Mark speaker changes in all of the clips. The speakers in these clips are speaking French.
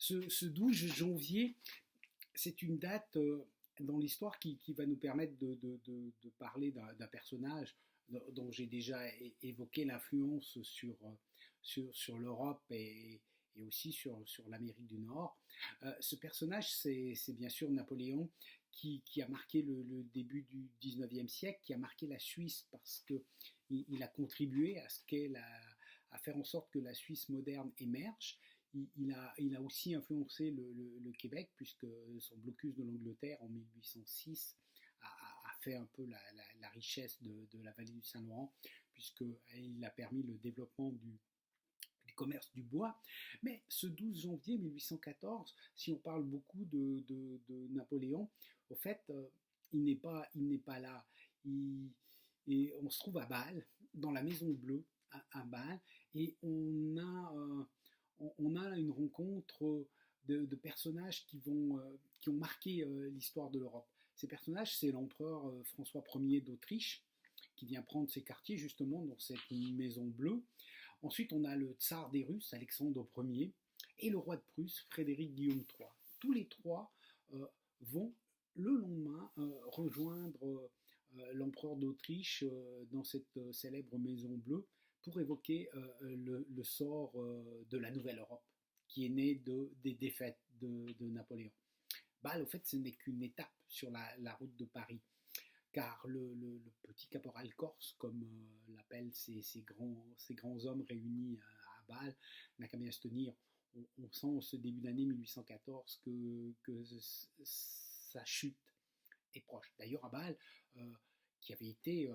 Speaker 1: Ce 12 janvier, c'est une date dans l'histoire qui va nous permettre de parler d'un personnage dont j'ai déjà évoqué l'influence sur l'Europe et aussi sur l'Amérique du Nord. Ce personnage, c'est bien sûr Napoléon qui a marqué le début du 19e siècle, qui a marqué la Suisse parce qu'il a contribué à faire en sorte que la Suisse moderne émerge. Il a aussi influencé le Québec, puisque son blocus de l'Angleterre en 1806 a fait un peu la richesse de la vallée du Saint-Laurent, puisqu'il a permis le développement du commerce du bois. Mais ce 12 janvier 1814, si on parle beaucoup de Napoléon, au fait, il n'est pas là. Et on se trouve à Bâle, dans la Maison Bleue, à Bâle, et on a une rencontre de personnages qui ont marqué l'histoire de l'Europe. Ces personnages, c'est l'empereur François Ier d'Autriche, qui vient prendre ses quartiers justement dans cette Maison Bleue. Ensuite, on a le tsar des Russes, Alexandre Ier, et le roi de Prusse, Frédéric Guillaume III. Tous les trois vont le lendemain rejoindre l'empereur d'Autriche dans cette célèbre Maison Bleue pour évoquer le sort de la Nouvelle Europe, qui est née des défaites de Napoléon. Bâle, au fait, ce n'est qu'une étape sur la route de Paris, car le petit caporal corse, comme l'appellent ces grands hommes réunis à Bâle, n'a qu'à bien se tenir. On sent ce début d'année 1814 que sa chute est proche. D'ailleurs, à Bâle, qui avait été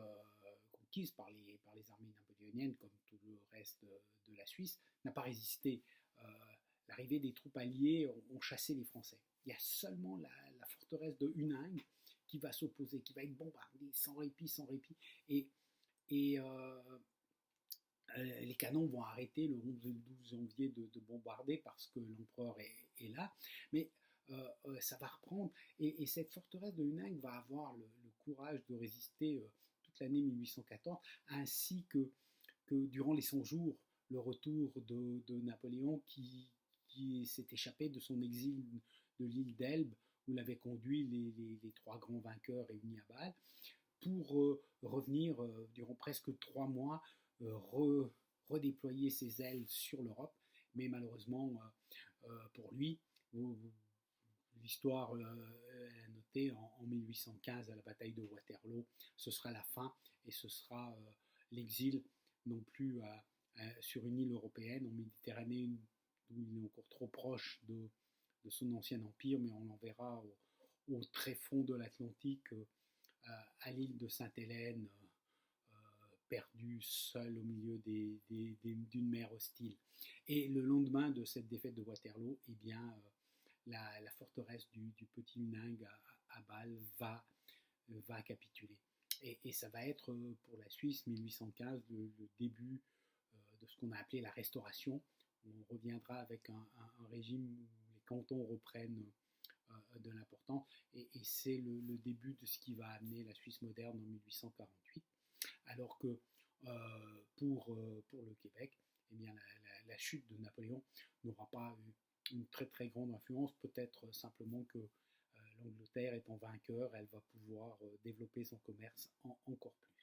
Speaker 1: conquise par les armées napoléoniennes, comme tout le reste de la Suisse, n'a pas résisté. L'arrivée des troupes alliées ont chassé les Français. Il y a seulement la forteresse de Huningue qui va s'opposer, qui va être bombardée sans répit, sans répit. Et les canons vont arrêter le 11 et le 12 janvier de bombarder parce que l'empereur est là. Mais ça va reprendre. Et cette forteresse de Huningue va avoir le courage de résister toute l'année 1814, ainsi que durant les 100 jours, le retour de Napoléon qui s'est échappé de son exil de l'île d'Elbe, où l'avaient conduit les trois grands vainqueurs réunis à Bâle, pour revenir durant presque 3 mois, redéployer ses ailes sur l'Europe. Mais malheureusement, pour lui, l'histoire a noté en 1815 à la bataille de Waterloo, ce sera la fin et ce sera l'exil non plus sur une île européenne, en Méditerranée, où il est encore trop proche de son ancien empire, mais on l'enverra au très fond de l'Atlantique, à l'île de Sainte-Hélène, perdu seul au milieu d'une mer hostile. Et le lendemain de cette défaite de Waterloo, eh bien, la forteresse du petit Huningue à Bâle va capituler. Et ça va être pour la Suisse 1815 le début de ce qu'on a appelé la Restauration. On reviendra avec un régime où les cantons reprennent de l'importance, et c'est le début de ce qui va amener la Suisse moderne en 1848. Alors que pour le Québec, eh bien, la chute de Napoléon n'aura pas eu une très très grande influence, peut-être simplement que l'Angleterre étant vainqueur, elle va pouvoir développer son commerce encore plus.